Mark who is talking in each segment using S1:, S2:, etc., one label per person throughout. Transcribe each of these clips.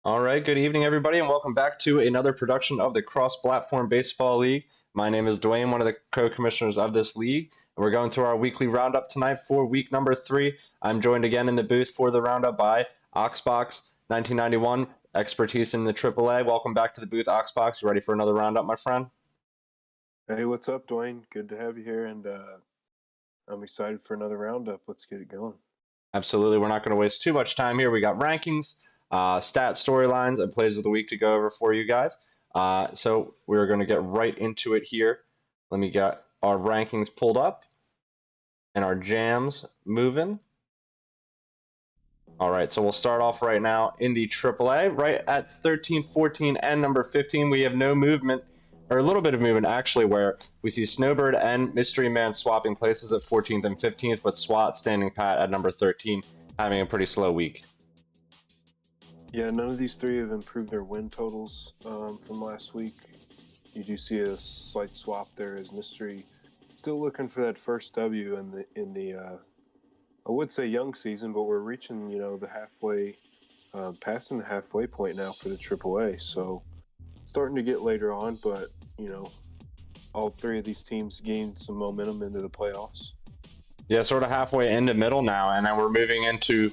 S1: All right, good evening, everybody, and welcome back to another production of the Cross-Platform Baseball League. My name is Dwayne, one of the co-commissioners of this league, and we're going through our weekly roundup tonight for week number 3. I'm joined again in the booth for the roundup by Oxbox 1991, expertise in the AAA. Welcome back to the booth, Oxbox. You ready for another roundup, my friend?
S2: Hey, what's up, Dwayne? Good to have you here, and I'm excited for another roundup. Let's get it going.
S1: Absolutely. We're not going to waste too much time here. We got rankings, stat storylines, and plays of the week to go over for you guys. So we're going to get right into it here. Let me get our rankings pulled up and our jams moving. All right, so we'll start off right now in the AAA. Right at 13, 14, and number 15, we have no movement, or a little bit of movement actually, where we see Snowbird and Mystery Man swapping places at 14th and 15th, but SWAT standing pat at number 13, having a pretty slow week.
S2: Yeah, none of these three have improved their win totals from last week. You do see a slight swap there as Mystery still looking for that first W in the I would say young season, but we're reaching the halfway, passing the halfway point now for the AAA. So starting to get later on, but all three of these teams gained some momentum into the playoffs.
S1: Yeah, sort of halfway into middle now, and then we're moving into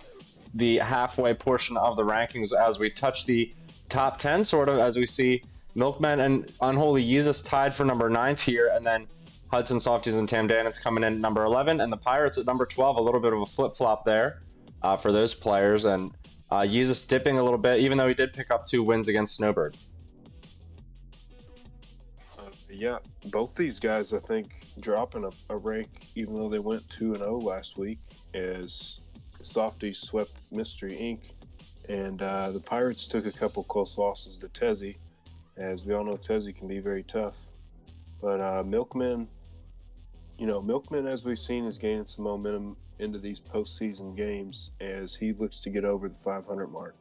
S1: the halfway portion of the rankings as we touch the top 10, sort of, as we see Milkman and Unholy Yeezus tied for number 9th here, and then Hudson Softies and Tam Daniels coming in at number 11, and the Pirates at number 12. A little bit of a flip-flop there for those players, and Yeezus dipping a little bit, even though he did pick up 2 wins against Snowbird.
S2: Yeah, both these guys, I think, dropping a rank, even though they went 2-0 last week, as Softies swept Mystery Inc. And the Pirates took a couple close losses to Tezzy, as we all know Tezzy can be very tough. But Milkman, Milkman, as we've seen, is gaining some momentum into these postseason games as he looks to get over the 500 mark.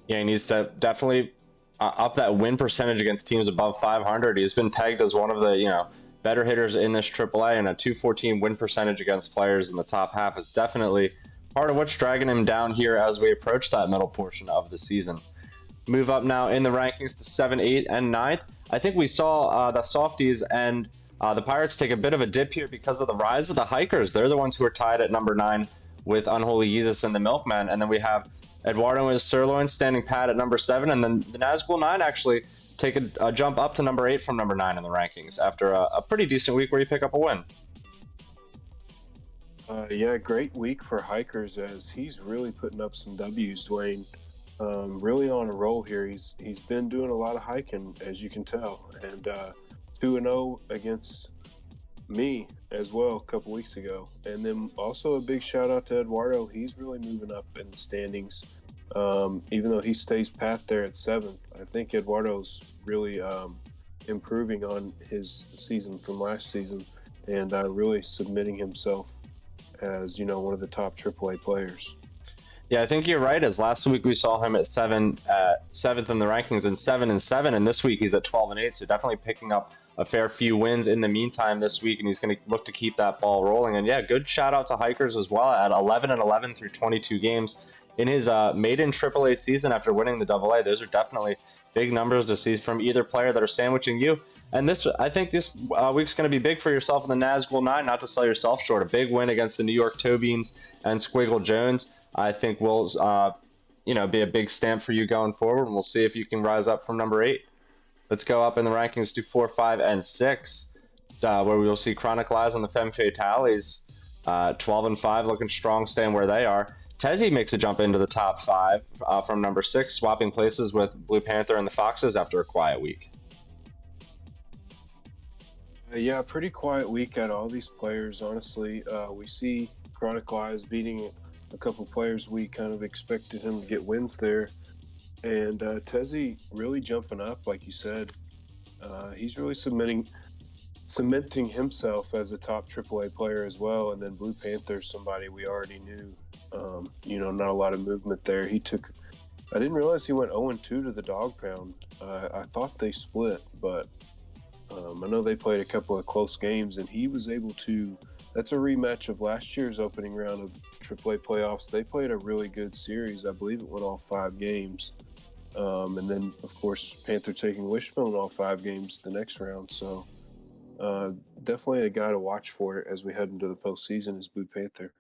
S1: Yeah, he needs to definitely up that win percentage against teams above 500. He's been tagged as one of the better hitters in this AAA, and a 214 win percentage against players in the top half is definitely part of what's dragging him down here as we approach that middle portion of the season. Move up now in the rankings to 7, 8, and 9th. I think we saw the Softies and the Pirates take a bit of a dip here because of the rise of the Hikers. They're the ones who are tied at number 9 with Unholy Yeezus and the Milkman, and then we have Eduardo and Sirloin standing pat at number 7, and then the Nazgul 9 actually take a jump up to number 8 from number 9 in the rankings after a pretty decent week where you pick up a win.
S2: Yeah, great week for Hikers as he's really putting up some W's, Dwayne. Really on a roll here. He's been doing a lot of hiking, as you can tell, and 2-0 against me as well a couple weeks ago. And then also a big shout out to Eduardo. He's really moving up in the standings, even though he stays pat there at 7th. I think Eduardo's really improving on his season from last season, and really submitting himself as one of the top AAA players.
S1: Yeah, I think you're right. As last week we saw him at 7th in the rankings and 7-7, and this week he's at 12-8. So definitely picking up a fair few wins in the meantime this week, and he's going to look to keep that ball rolling. And yeah, good shout out to Hikers as well at 11-11 through 22 games in his maiden AAA season after winning the AA. Those are definitely big numbers to see from either player that are sandwiching you. And I think this week's going to be big for yourself in the Nazgul 9, not to sell yourself short. A big win against the New York Toe Beans and Squiggle Jones, I think will be a big stamp for you going forward, and we'll see if you can rise up from number 8. Let's go up in the rankings to 4, 5, and 6, where we will see Chronic Lies and the Femme Fatales, 12-5, looking strong, staying where they are. Tezzy makes a jump into the top 5 from number 6, swapping places with Blue Panther and the Foxes after a quiet week.
S2: Yeah, pretty quiet week at all these players, honestly. We see Chronic Lies beating a couple players we kind of expected him to get wins there. And Tezzy really jumping up, like you said. He's really cementing himself as a top AAA player as well. And then Blue Panther's somebody we already knew. Not a lot of movement there. I didn't realize he went 0-2 to the Dog Pound. I thought they split, but I know they played a couple of close games, and he was able to. That's a rematch of last year's opening round of AAA playoffs. They played a really good series. I believe it went all 5 games. And then, of course, Panther taking Wishbone in all 5 games the next round. So definitely a guy to watch for as we head into the postseason is Blue Panther.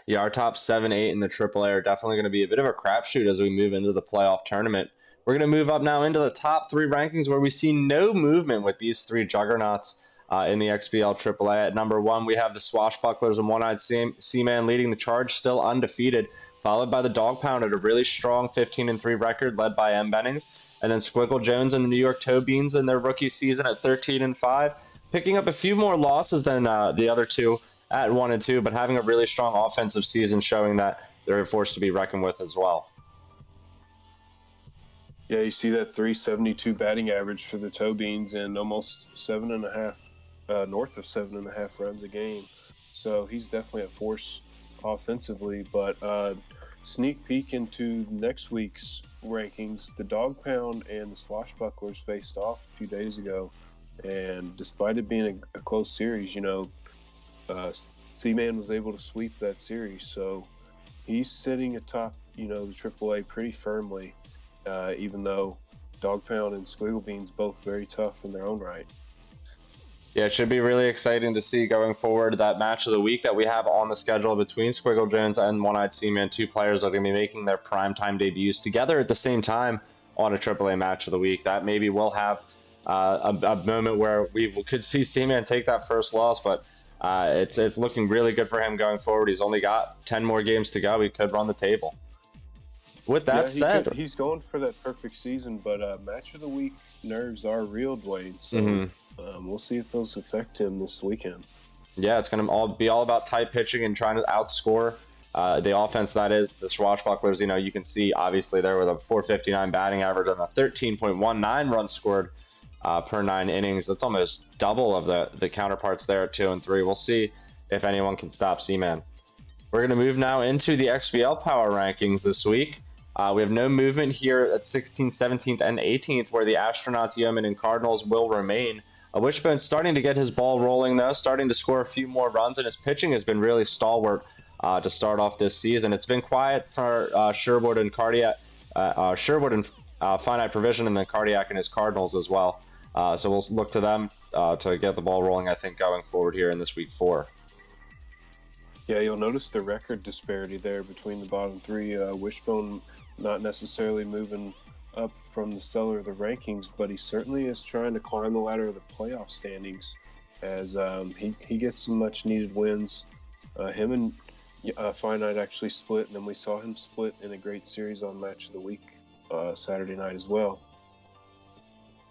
S1: Yeah, our top 7, 8 in the AAA are definitely going to be a bit of a crapshoot as we move into the playoff tournament. We're going to move up now into the top 3 rankings where we see no movement with these 3 juggernauts in the XBL AAA. At number 1, we have the Swashbucklers and One-Eyed Seaman leading the charge, still undefeated, followed by the Dog Pound at a really strong 15-3 record led by M. Bennings, and then Squiggle Jones and the New York Toe Beans in their rookie season at 13-5, picking up a few more losses than the other 2 at 1-2, but having a really strong offensive season, showing that they're a force to be reckoned with as well.
S2: Yeah, you see that 372 batting average for the Toe Beans and almost 7.5, north of 7.5 runs a game. So he's definitely a force offensively. But sneak peek into next week's rankings, the Dog Pound and the Swashbucklers faced off a few days ago. And despite it being a close series, Seaman was able to sweep that series. So he's sitting atop, the AAA pretty firmly, even though Dog Pound and Squiggle Beans both very tough in their own right.
S1: Yeah, it should be really exciting to see going forward that match of the week that we have on the schedule between Squiggle Jones and One-Eyed Seaman, two players that are going to be making their primetime debuts together at the same time on a AAA match of the week. That maybe will have a moment where we could see Seaman take that first loss, but it's looking really good for him going forward. He's only got 10 more games to go. He could run the table. With that
S2: Yeah, he
S1: said,
S2: could. He's going for that perfect season, but match of the week nerves are real, Dwayne. So we'll see if those affect him this weekend.
S1: yeah, it's going to be all about tight pitching and trying to outscore the offense. That is the Swashbucklers. You can see obviously there with a 459 batting average and a 13.19 runs scored per 9 innings. That's almost double of the counterparts there at 2 and 3. We'll see if anyone can stop Seaman. We're going to move now into the XBL power rankings this week. We have no movement here at 16th, 17th, and 18th, where the Astronauts, Yeomen, and Cardinals will remain. Wishbone's starting to get his ball rolling, though, starting to score a few more runs, and his pitching has been really stalwart to start off this season. It's been quiet for Sherwood and Finite Provision, and then Cardiac and his Cardinals as well. So we'll look to them to get the ball rolling, I think, going forward here in this week 4.
S2: Yeah, you'll notice the record disparity there between the bottom 3. Wishbone not necessarily moving up from the cellar of the rankings, but he certainly is trying to climb the ladder of the playoff standings as he gets some much needed wins. Him and Finite actually split, and then we saw him split in a great series on Match of the Week Saturday night as well.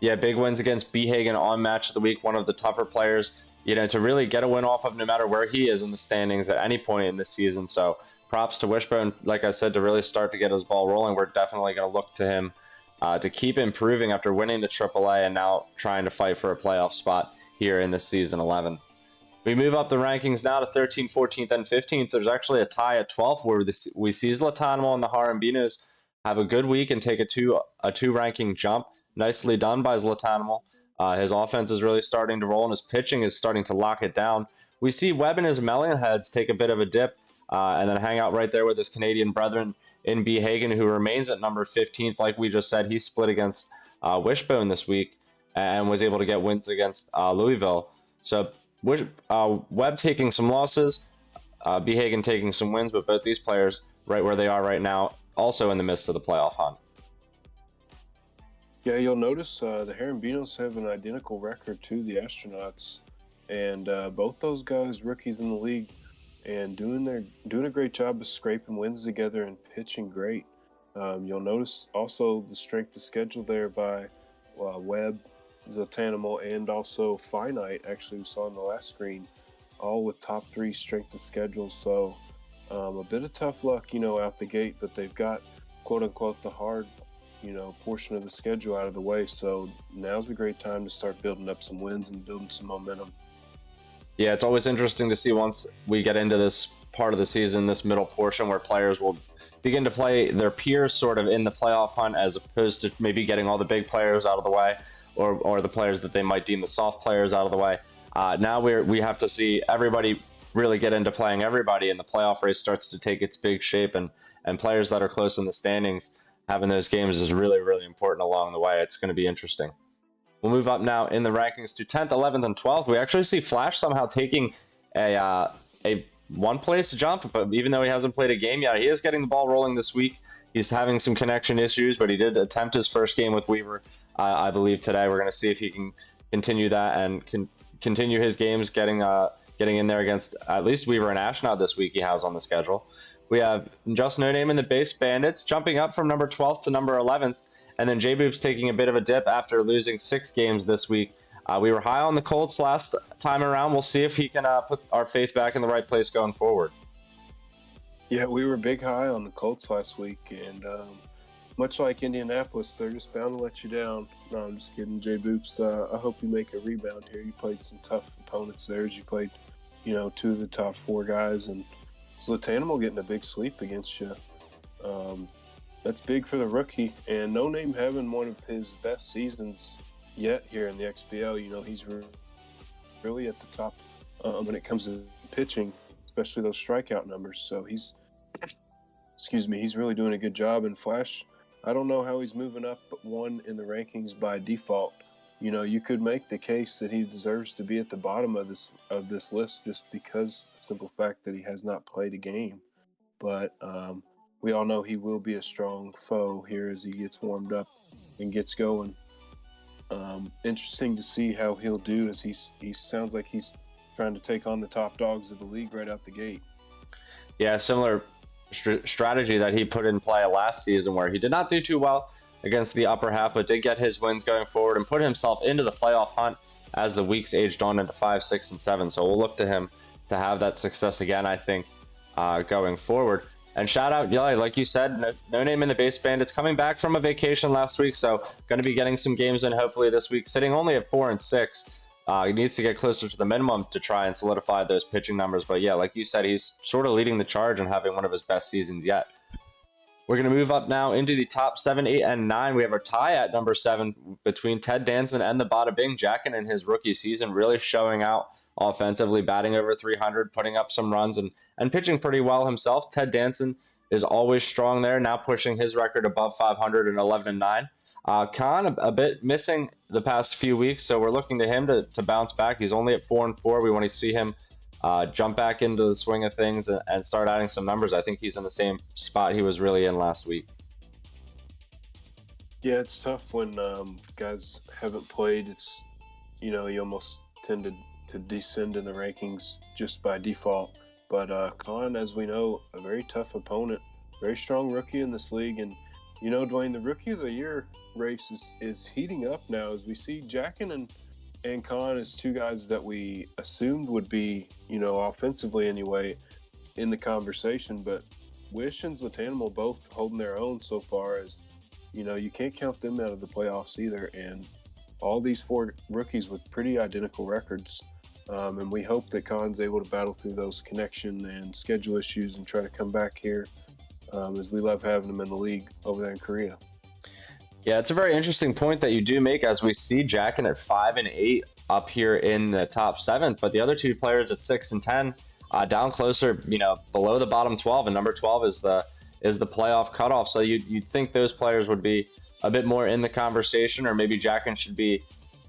S1: Yeah, big wins against Behagen on Match of the Week, one of the tougher players, to really get a win off of no matter where he is in the standings at any point in this season. So props to Wishbone, like I said, to really start to get his ball rolling. We're definitely going to look to him to keep improving after winning the AAA and now trying to fight for a playoff spot here in this season 11. We move up the rankings now to 13th, 14th, and 15th. There's actually a tie at 12th where we see Zlatanimo and the Harambinos have a good week and take a two ranking jump. Nicely done by Zlatanimo. His offense is really starting to roll, and his pitching is starting to lock it down. We see Webb and his Mellonheads take a bit of a dip and then hang out right there with his Canadian brethren in Behagen, who remains at number 15th. Like we just said, he split against Wishbone this week and was able to get wins against Louisville. So Webb taking some losses, Behagen taking some wins, but both these players right where they are right now, also in the midst of the playoff hunt.
S2: Yeah, you'll notice the Harambinos have an identical record to the Astronauts, and both those guys rookies in the league and doing a great job of scraping wins together and pitching great. You'll notice also the strength of schedule there by Webb, Zlatanimo, and also Finite. Actually, we saw on the last screen, all with top 3 strength of schedule. So a bit of tough luck, out the gate, but they've got quote unquote the hard portion of the schedule out of the way. So now's a great time to start building up some wins and building some momentum.
S1: Yeah, it's always interesting to see once we get into this part of the season, this middle portion where players will begin to play their peers sort of in the playoff hunt as opposed to maybe getting all the big players out of the way or the players that they might deem the soft players out of the way. Now we have to see everybody really get into playing everybody, and the playoff race starts to take its big shape, and players that are close in the standings having those games is really, really important along the way. It's going to be interesting. We'll move up now in the rankings to 10th, 11th, and 12th. We actually see Flash somehow taking a one place jump, but even though he hasn't played a game yet, he is getting the ball rolling this week. He's having some connection issues, but he did attempt his first game with Weaver, I believe, today. We're going to see if he can continue that and continue his games, getting in there against at least Weaver and Ashnod this week he has on the schedule. We have Just No Name and the Base Bandits jumping up from number 12th to number 11th. And then J-Boop's taking a bit of a dip after losing 6 games this week. We were high on the Colts last time around. We'll see if he can put our faith back in the right place going forward.
S2: Yeah, we were big high on the Colts last week, and much like Indianapolis, they're just bound to let you down. No, I'm just kidding, J-Boops. I hope you make a rebound here. You played some tough opponents there as you played, 2 of the top 4 guys, and Zlatanimo getting a big sweep against you. That's big for the rookie, and No Name having one of his best seasons yet here in the XBL. He's really at the top when it comes to pitching, especially those strikeout numbers. So he's really doing a good job. And Flash, I don't know how he's moving up, but 1 in the rankings by default. you could make the case that he deserves to be at the bottom of this list just because the simple fact that he has not played a game. But we all know he will be a strong foe here as he gets warmed up and gets going. Interesting to see how he'll do, as he sounds like he's trying to take on the top dogs of the league right out the gate.
S1: Yeah, similar strategy that he put in play last season, where he did not do too well against the upper half, but did get his wins going forward and put himself into the playoff hunt as the weeks aged on into 5, 6, and 7. So we'll look to him to have that success again, I think, going forward. And shout out, yeah, like you said, no name in the base bandits coming back from a vacation last week, so going to be getting some games in hopefully this week, sitting only at 4 and 6. He needs to get closer to the minimum to try and solidify those pitching numbers. But yeah, like you said, he's sort of leading the charge and having one of his best seasons yet. We're going to move up now into the top 7, 8, and 9. We have our tie at number 7 between Ted Danson and the Bada Bing. Jackin in his rookie season really showing out offensively, batting over 300, putting up some runs, and pitching pretty well himself. Ted Danson is always strong there, now pushing his record above 500 and 11 and 9. Khan a bit missing the past few weeks, so we're looking to him to bounce back. He's only at 4 and 4. We want to see him jump back into the swing of things and start adding some numbers. I think he's in the same spot he was really in last week.
S2: Yeah, it's tough when guys haven't played. It's you almost tend to descend in the rankings just by default. But Khan, as we know, a very tough opponent, very strong rookie in this league, and Dwayne, the Rookie of the Year race is heating up now as we see Jackin and Khan as two guys that we assumed would be, offensively anyway, in the conversation. But Wish and Zlatanimal both holding their own so far, as you can't count them out of the playoffs either. And all these 4 rookies with pretty identical records. And we hope that Khan's able to battle through those connection and schedule issues and try to come back here, as we love having him in the league over there in Korea.
S1: Yeah, it's a very interesting point that you do make, as we see Jackin at 5 and 8 up here in the top 7, but the other 2 players at 6 and 10 down closer, below the bottom 12, and number 12 is the playoff cutoff. So you'd think those players would be a bit more in the conversation, or maybe Jackin should be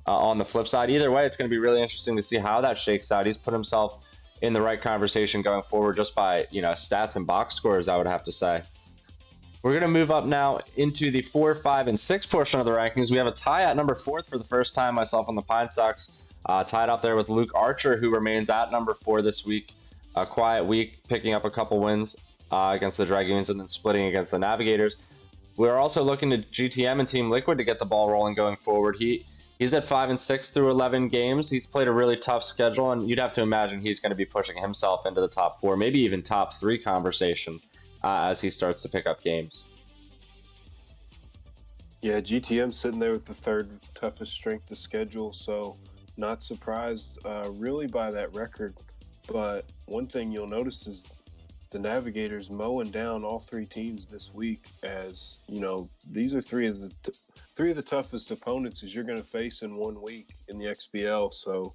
S1: on the flip side. Either way, it's going to be really interesting to see how that shakes out. He's put himself in the right conversation going forward just by stats and box scores, I would have to say. We're going to move up now into the 4, 5, and 6 portion of the rankings. We have a tie at number 4 for the first time, myself on the Pine Sox, tied up there with Luke Archer, who remains at number 4 this week. A quiet week, picking up a couple wins against the Dragoons and then splitting against the Navigators. We're also looking to GTM and Team Liquid to get the ball rolling going forward. He's at 5 and 6 through 11 games. He's played a really tough schedule, and you'd have to imagine he's going to be pushing himself into the top 4, maybe even top 3 conversation as he starts to pick up games.
S2: Yeah, GTM sitting there with the 3rd toughest strength of schedule, so not surprised really by that record. But one thing you'll notice is the Navigators mowing down all 3 teams this week, as these are 3 of the toughest opponents as you're going to face in 1 week in the XBL. So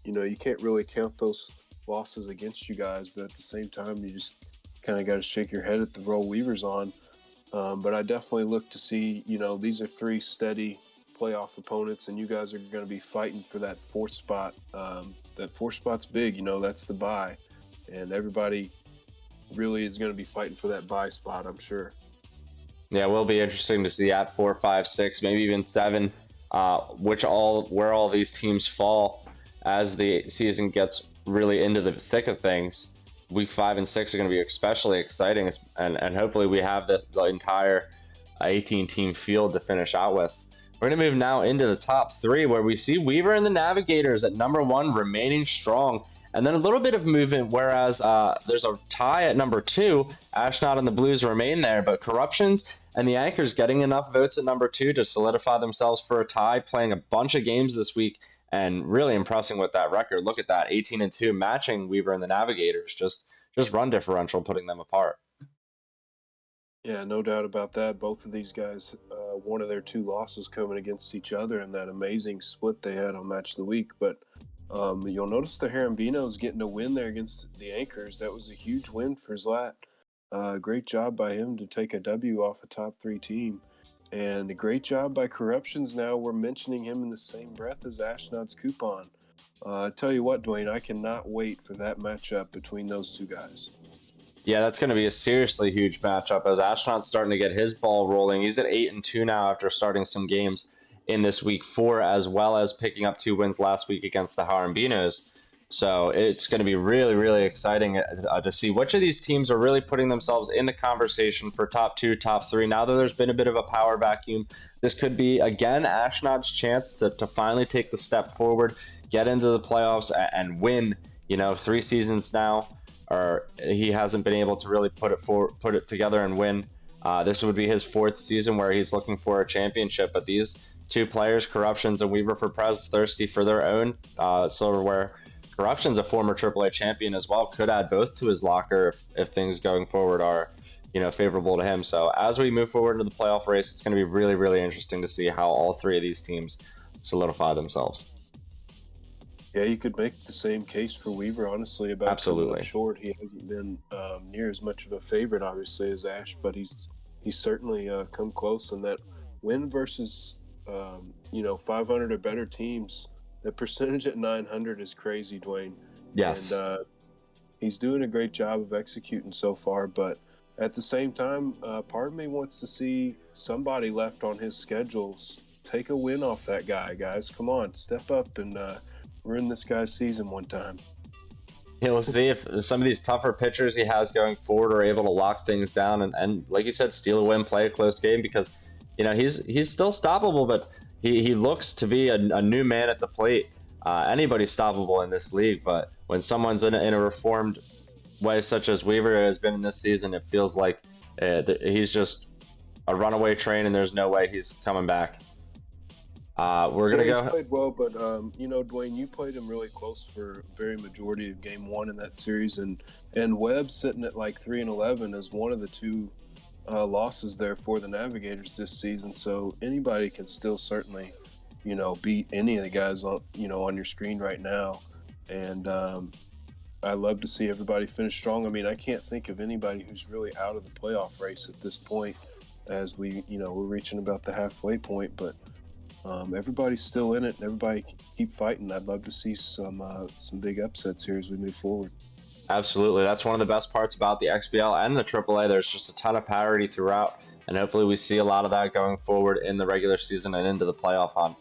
S2: you can't really count those losses against you guys, but at the same time you just kind of got to shake your head at the role Weaver's on. But I definitely look to see, these are 3 steady playoff opponents, and you guys are going to be fighting for that 4th spot. That 4th spot's big, that's the bye, and everybody really is going to be fighting for that bye spot, I'm sure.
S1: Yeah, it will be interesting to see at 4, 5, 6, maybe even 7, where all these teams fall as the season gets really into the thick of things. Week 5 and 6 are going to be especially exciting, and hopefully we have the entire 18-team field to finish out with. We're going to move now into the top 3, where we see Weaver and the Navigators at number 1 remaining strong, and then a little bit of movement, whereas there's a tie at number 2. Ashnod and the Blues remain there, but Corruptions and the Anchors getting enough votes at number 2 to solidify themselves for a tie, playing a bunch of games this week and really impressing with that record. Look at that, 18 and 2, matching Weaver and the Navigators. Just run differential, putting them apart.
S2: Yeah, no doubt about that. Both of these guys, one of their 2 losses coming against each other in that amazing split they had on Match of the Week. But you'll notice the Harambinos getting a win there against the Anchors. That was a huge win for Zlat. Great job by him to take a W off a top 3 team. And a great job by Corruptions. Now we're mentioning him in the same breath as Ashnod's Coupon. I tell you what, Dwayne, I cannot wait for that matchup between those two guys.
S1: Yeah, that's going to be a seriously huge matchup as Astronaut's starting to get his ball rolling. He's at 8-2 now after starting some games in this week 4, as well as picking up 2 wins last week against the Harambinos. So it's going to be really, really exciting to see which of these teams are really putting themselves in the conversation for top 2, top 3. Now that there's been a bit of a power vacuum, this could be, again, Ashnod's chance to finally take the step forward, get into the playoffs, and win. 3 seasons now, or he hasn't been able to really put it together and win. This would be his 4th season where he's looking for a championship. But these 2 players, Corruptions and Weaver for Prez, thirsty for their own silverware. Corruption's a former AAA champion as well, could add both to his locker if things going forward are favorable to him. So as we move forward into the playoff race, it's going to be really, really interesting to see how all 3 of these teams solidify themselves.
S2: Yeah, you could make the same case for Weaver, honestly, about
S1: absolutely
S2: short. He hasn't been near as much of a favorite, obviously, as Ash, but he's certainly come close. And that win versus 500 or better teams, the percentage at 900 is crazy, Dwayne.
S1: Yes.
S2: And he's doing a great job of executing so far, but at the same time, part of me wants to see somebody left on his schedules take a win off that guy, guys. Come on, step up and ruin this guy's season one time.
S1: Yeah, we'll see if some of these tougher pitchers he has going forward are able to lock things down and like you said, steal a win, play a close game, because he's still stoppable, but he looks to be a new man at the plate. Anybody's stoppable in this league, but when someone's in a reformed way such as Weaver has been in this season, it feels like he's just a runaway train and there's no way he's coming back. We're gonna go.
S2: He's played well, but Dwayne, you played him really close for a very majority of Game 1 in that series, and Webb sitting at like 3-11 is one of the 2 losses there for the Navigators this season. So anybody can still certainly, beat any of the guys on your screen right now, and I love to see everybody finish strong. I mean, I can't think of anybody who's really out of the playoff race at this point, as we're reaching about the halfway point, but. Everybody's still in it, and everybody keep fighting. I'd love to see some big upsets here as we move forward.
S1: Absolutely, that's one of the best parts about the XBL and the AAA. There's just a ton of parity throughout, and hopefully we see a lot of that going forward in the regular season and into the playoff hunt.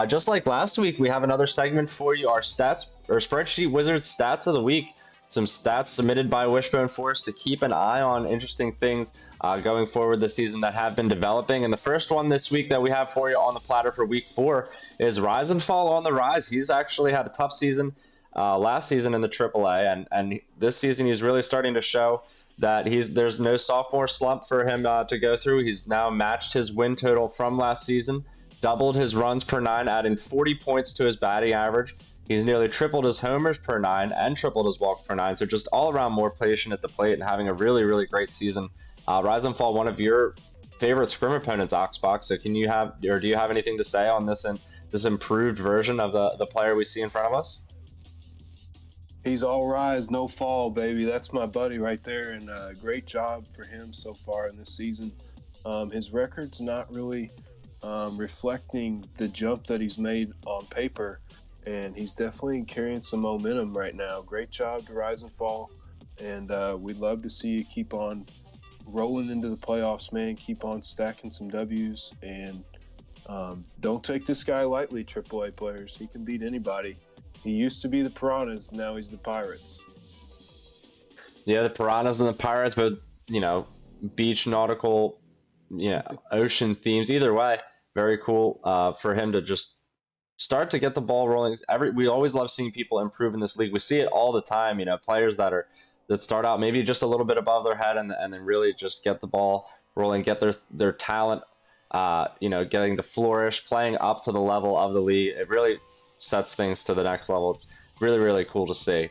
S1: Just like last week, we have another segment for you: our spreadsheet wizards stats of the week. Some stats submitted by Wishbone Force to keep an eye on interesting things going forward this season that have been developing. And the first one this week that we have for you on the platter for week 4 is Rise and Fall on the rise. He's actually had a tough season last season in the AAA, and this season he's really starting to show that there's no sophomore slump for him to go through. He's now matched his win total from last season, doubled his runs per 9, adding 40 points to his batting average. He's nearly tripled his homers per 9 and tripled his walks per 9. So just all around more patient at the plate and having a really, really great season. Rise and Fall, one of your favorite scrim opponents, Oxbox. So do you have anything to say on this and this improved version of the player we see in front of us?
S2: He's all rise, no fall, baby. That's my buddy right there, and great job for him so far in this season. His record's not really reflecting the jump that he's made on paper, and he's definitely carrying some momentum right now. Great job to Rise and Fall, and we'd love to see you keep on rolling into the playoffs, man. Keep on stacking some W's, and don't take this guy lightly, AAA players. He can beat anybody. He used to be the Piranhas, now he's the Pirates.
S1: Yeah, the Piranhas and the Pirates, but beach, nautical, ocean themes. Either way, very cool for him to just start to get the ball rolling. We always love seeing people improve in this league. We see it all the time. Players that start out maybe just a little bit above their head and then really just get the ball rolling, get their talent, getting to flourish, playing up to the level of the league. It really sets things to the next level. It's really, really cool to see.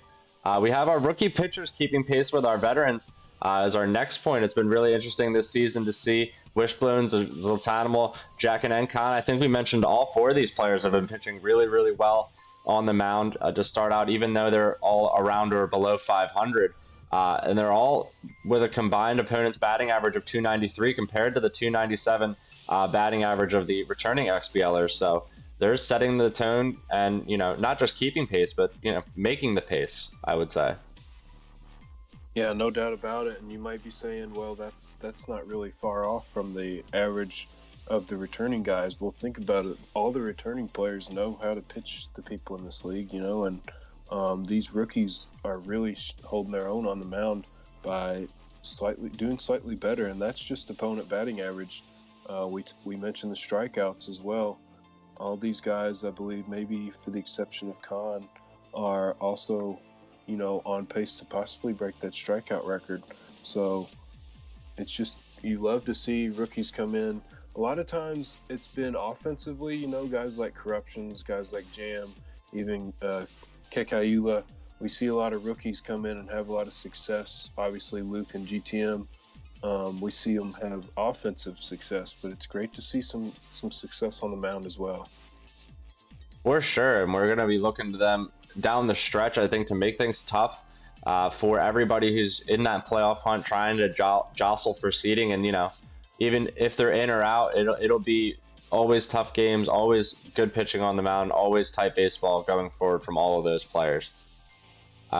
S1: We have our rookie pitchers keeping pace with our veterans as our next point. It's been really interesting this season to see Wishbones, Zoltanimal, Jack, and Encon. I think we mentioned all 4 of these players have been pitching really, really well on the mound to start out, even though they're all around or below 500. And they're all with a combined opponent's batting average of 293 compared to the 297 batting average of the returning XBLers. So they're setting the tone and, not just keeping pace, but, making the pace, I would say.
S2: Yeah, no doubt about it. And you might be saying, well, that's not really far off from the average of the returning guys. Well, think about it. All the returning players know how to pitch the people in this league, and these rookies are really holding their own on the mound by doing slightly better, and that's just opponent batting average. We mentioned the strikeouts as well. All these guys, I believe, maybe for the exception of Khan, are also on pace to possibly break that strikeout record. So it's just, you love to see rookies come in. A lot of times it's been offensively, guys like Corruptions, guys like Jam, even Kekaiula. We see a lot of rookies come in and have a lot of success. Obviously, Luke and GTM, we see them have offensive success, but it's great to see some success on the mound as well.
S1: For sure, and we're going to be looking to them down the stretch, I think, to make things tough for everybody who's in that playoff hunt, trying to jostle for seeding. And even if they're in or out, it'll be always tough games, always good pitching on the mound, always tight baseball going forward from all of those players.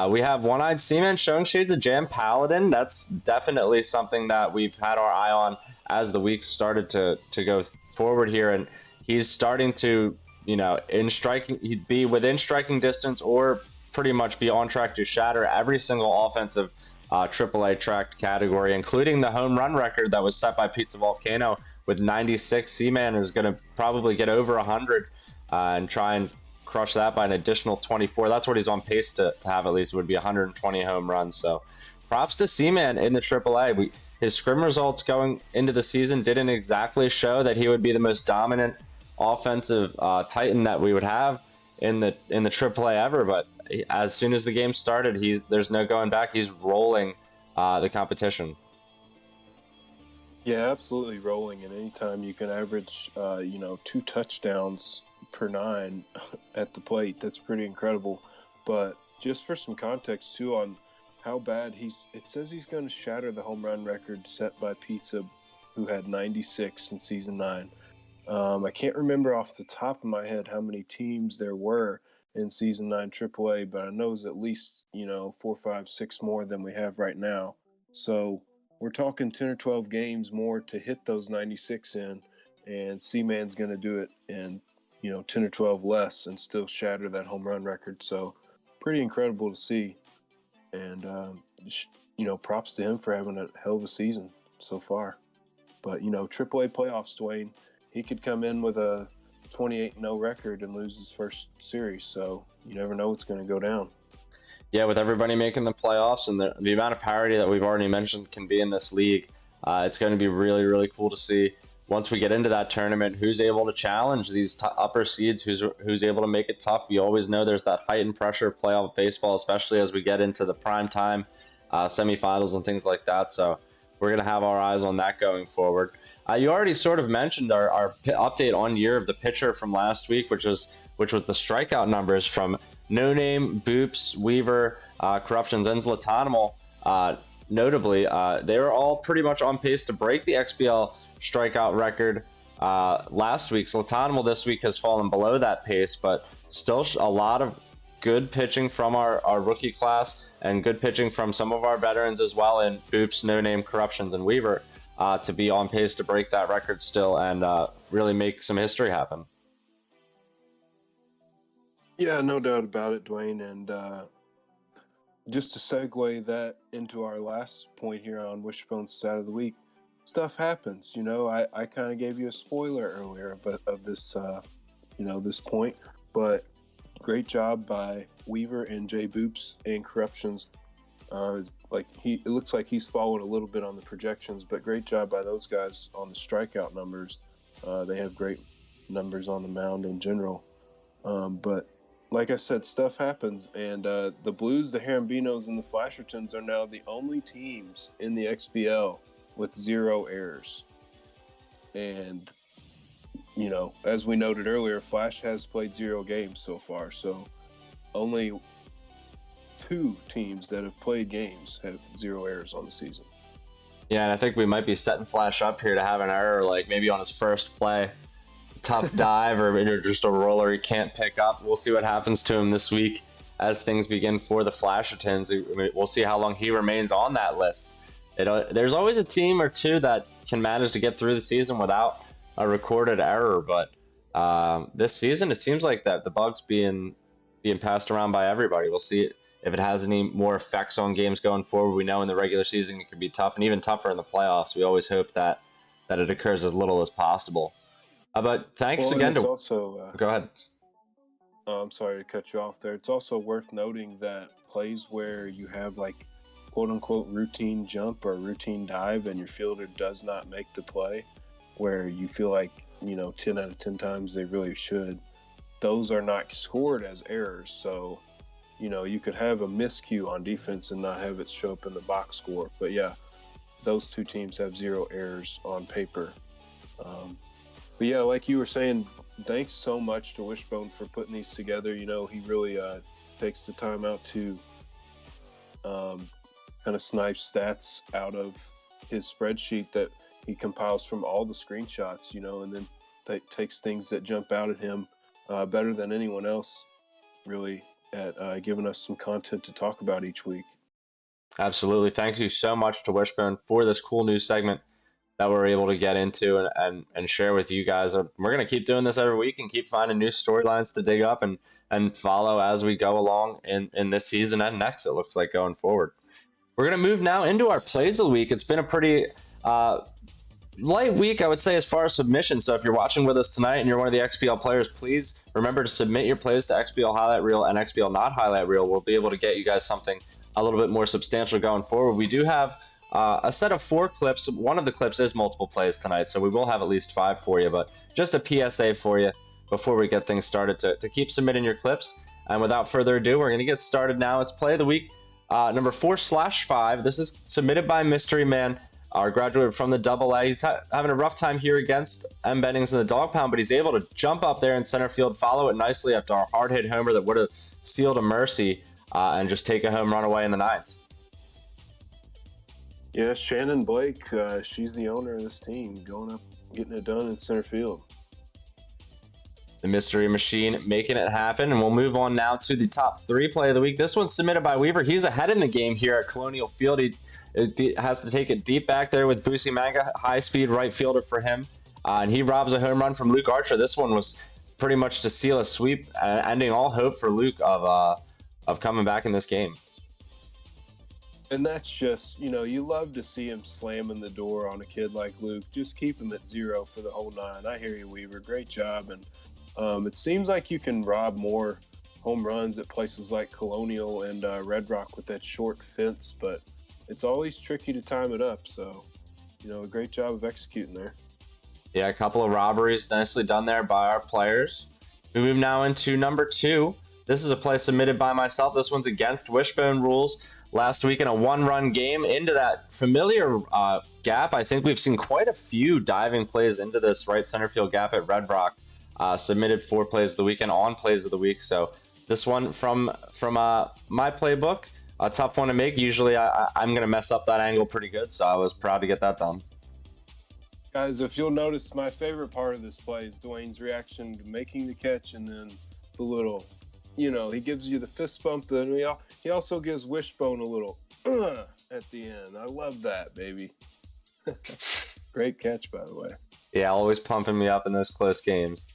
S1: We have One-Eyed Seaman showing shades of Jam Paladin. That's definitely something that we've had our eye on as the weeks started to go forward here, and he's starting to, he'd be within striking distance or pretty much be on track to shatter every single offensive AAA tracked category, including the home run record that was set by Pizza Volcano with 96. Seaman is going to probably get over 100 and try and crush that by an additional 24. That's what he's on pace to have, at least, would be 120 home runs. So props to Seaman in the AAA. His scrim results going into the season didn't exactly show that he would be the most dominant offensive Titan that we would have in the AAA ever, but as soon as the game started, there's no going back. He's rolling the competition.
S2: Yeah, absolutely rolling. And anytime you can average, 2 touchdowns per 9 at the plate, that's pretty incredible. But just for some context too on how bad it says he's going to shatter the home run record set by Pizza, who had 96 in season 9. I can't remember off the top of my head how many teams there were in season 9 AAA, but I know it's at least 4, 5, 6 more than we have right now. So we're talking 10 or 12 games more to hit those 96 in, and Seaman's going to do it in 10 or 12 less and still shatter that home run record. So pretty incredible to see, and props to him for having a hell of a season so far. But AAA playoffs, Dwayne, he could come in with a 28-0 record and lose his first series. So you never know what's going to go down.
S1: Yeah, with everybody making the playoffs and the amount of parity that we've already mentioned can be in this league, it's going to be really, really cool to see once we get into that tournament who's able to challenge these upper seeds, who's able to make it tough. You always know there's that heightened pressure of playoff baseball, especially as we get into the prime time semifinals and things like that. So we're going to have our eyes on that going forward. You already sort of mentioned our update on year of the pitcher from last week, which was the strikeout numbers from No Name, Boops, Weaver, Corruptions, and Zlatanimal. Notably, they were all pretty much on pace to break the XBL strikeout record last week. Zlatanimal this week has fallen below that pace, but still a lot of good pitching from our rookie class and good pitching from some of our veterans as well in Boops, No Name, Corruptions, and Weaver. To be on pace to break that record still and really make some history happen.
S2: Yeah, no doubt about it, Dwayne. And just to segue that into our last point here on Wishbone's Stat of the Week, stuff happens. I kind of gave you a spoiler earlier of this, this point, but great job by Weaver and Jay Boops and Corruptions. It looks like he's followed a little bit on the projections, but great job by those guys on the strikeout numbers. They have great numbers on the mound in general. But like I said, stuff happens, and the Blues, the Harambinos, and the Flashertons are now the only teams in the XBL with 0 errors. And, as we noted earlier, Flash has played 0 games so far, so only 2 teams that have played games have 0 errors on the season.
S1: Yeah, and I think we might be setting Flash up here to have an error, like maybe on his first play, tough dive, or just a roller he can't pick up. We'll see what happens to him this week as things begin for the Flashertons. We'll see how long he remains on that list. There's always a team or two that can manage to get through the season without a recorded error, but this season it seems like that the bug's being passed around by everybody. We'll see if it has any more effects on games going forward. We know in the regular season it can be tough, and even tougher in the playoffs. We always hope that it occurs as little as possible. But thanks
S2: Well, and
S1: again
S2: it's
S1: to.
S2: also
S1: Go ahead.
S2: I'm sorry to cut you off there. It's also worth noting that plays where you have like quote unquote routine jump or routine dive and your fielder does not make the play, where you feel like, 10 out of 10 times they really should, those are not scored as errors. So, you could have a miscue on defense and not have it show up in the box score. But yeah, those two teams have 0 errors on paper. But yeah, like you were saying, thanks so much to Wishbone for putting these together. He really takes the time out to kind of snipe stats out of his spreadsheet that he compiles from all the screenshots, and then takes things that jump out at him better than anyone else, really, at giving us some content to talk about each week.
S1: Absolutely. Thank you so much to Wishbone for this cool news segment that we're able to get into and share with you guys. We're going to keep doing this every week and keep finding new storylines to dig up and follow as we go along in this season and next, it looks like, going forward. We're going to move now into our plays of the week. It's been a pretty light week, I would say, as far as submissions. So if you're watching with us tonight and you're one of the XBL players, please remember to submit your plays to XBL Highlight Reel and XBL Not Highlight Reel. We'll be able to get you guys something a little bit more substantial going forward. We do have a set of 4 clips. One of the clips is multiple plays tonight, so we will have at least 5 for you, but just a PSA for you before we get things started to keep submitting your clips. And without further ado, we're going to get started now. It's play of the week number 4/5. This is submitted by Mystery Man, our graduate from the Double A. He's having a rough time here against M. Bennings in the dog pound, but he's able to jump up there in center field, follow it nicely after a hard hit homer that would have sealed a mercy, and just take a home run away in the 9th.
S2: Yeah, Shannon Blake, she's the owner of this team, going up, getting it done in center field.
S1: The Mystery Machine making it happen, and we'll move on now to the top 3 play of the week. This one's submitted by Weaver. He's ahead in the game here at Colonial Field. He has to take it deep back there with Boosie Manga, high-speed right fielder for him, and he robs a home run from Luke Archer. This one was pretty much to seal a sweep, ending all hope for Luke of coming back in this game.
S2: And that's just, you love to see him slamming the door on a kid like Luke. Just keep him at 0 for the whole 9. I hear you, Weaver. Great job. And it seems like you can rob more home runs at places like Colonial and Red Rock with that short fence, but it's always tricky to time it up. So, a great job of executing there.
S1: Yeah, a couple of robberies nicely done there by our players. We move now into number 2. This is a play submitted by myself. This one's against Wishbone rules. Last week in a 1-run game into that familiar gap. I think we've seen quite a few diving plays into this right center field gap at Red Rock. Submitted 4 plays of the week and on plays of the week. So this one from my playbook, a tough one to make. Usually I'm going to mess up that angle pretty good, so I was proud to get that done.
S2: Guys, if you'll notice, my favorite part of this play is Dwayne's reaction to making the catch and then the little, he gives you the fist bump. Then he also gives Wishbone a little at the end. I love that, baby. Great catch, by the way.
S1: Yeah, always pumping me up in those close games.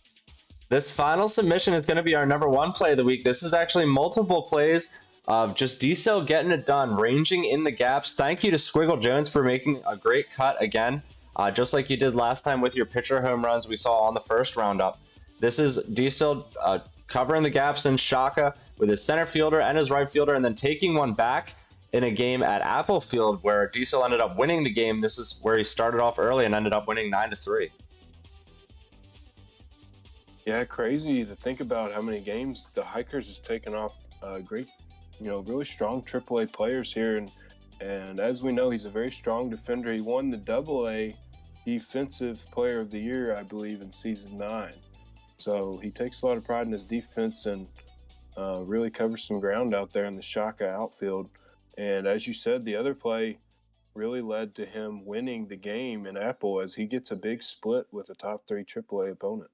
S1: This final submission is going to be our number 1 play of the week. This is actually multiple plays of just D-Cell getting it done, ranging in the gaps. Thank you to Squiggle Jones for making a great cut again, just like you did last time with your pitcher home runs we saw on the first roundup. This is D-Cell covering the gaps in Shaka with his center fielder and his right fielder, and then taking one back in a game at Apple Field where Diesel ended up winning the game. This is where he started off early and ended up winning 9-3.
S2: Yeah, crazy to think about how many games the Hikers has taken off great, really strong AAA players here. And as we know, he's a very strong defender. He won the Double-A Defensive Player of the Year, I believe, in Season 9. So he takes a lot of pride in his defense and really covers some ground out there in the Shaka outfield. And as you said, the other play really led to him winning the game in Apple as he gets a big split with a top 3 AAA opponent.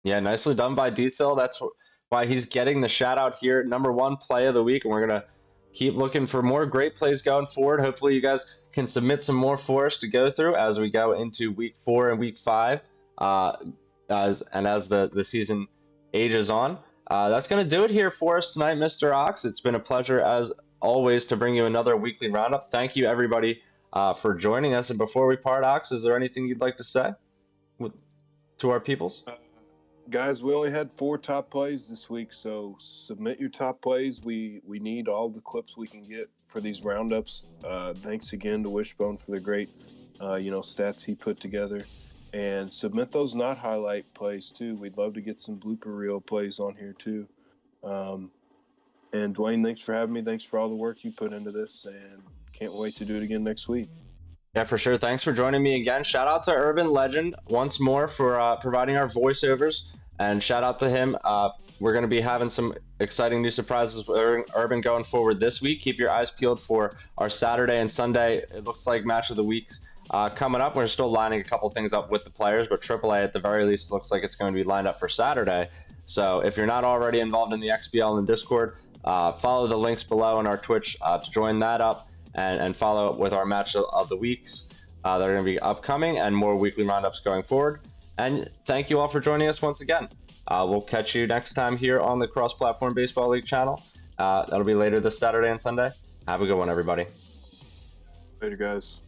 S1: Yeah, nicely done by Diesel. That's why he's getting the shout out here. Number 1 play of the week, and we're gonna keep looking for more great plays going forward. Hopefully, you guys can submit some more for us to go through as we go into week 4 and week 5, as the season ages on. That's gonna do it here for us tonight, Mr. Ox. It's been a pleasure as always to bring you another weekly roundup. Thank you, everybody, for joining us. And before we part, Ox, is there anything you'd like to say to our peoples?
S2: Guys, we only had 4 top plays this week, so submit your top plays. We need all the clips we can get for these roundups. Thanks again to Wishbone for the great stats he put together, and submit those not highlight plays too. We'd love to get some blooper reel plays on here too. And Dwayne, thanks for having me. Thanks for all the work you put into this, and can't wait to do it again next week.
S1: Yeah, for sure. Thanks for joining me again. Shout out to Urban Legend once more for providing our voiceovers, and shout out to him. We're going to be having some exciting new surprises with Urban going forward this week. Keep your eyes peeled for our Saturday and Sunday, it looks like, match of the weeks coming up. We're still lining a couple things up with the players, but AAA at the very least looks like it's going to be lined up for Saturday. So if you're not already involved in the XBL and Discord, follow the links below on our Twitch to join that up. And follow up with our match of the weeks that are going to be upcoming and more weekly roundups going forward. And thank you all for joining us once again. We'll catch you next time here on the Cross Platform Baseball League channel. That'll be later this Saturday and Sunday. Have a good one, everybody.
S2: Later, guys.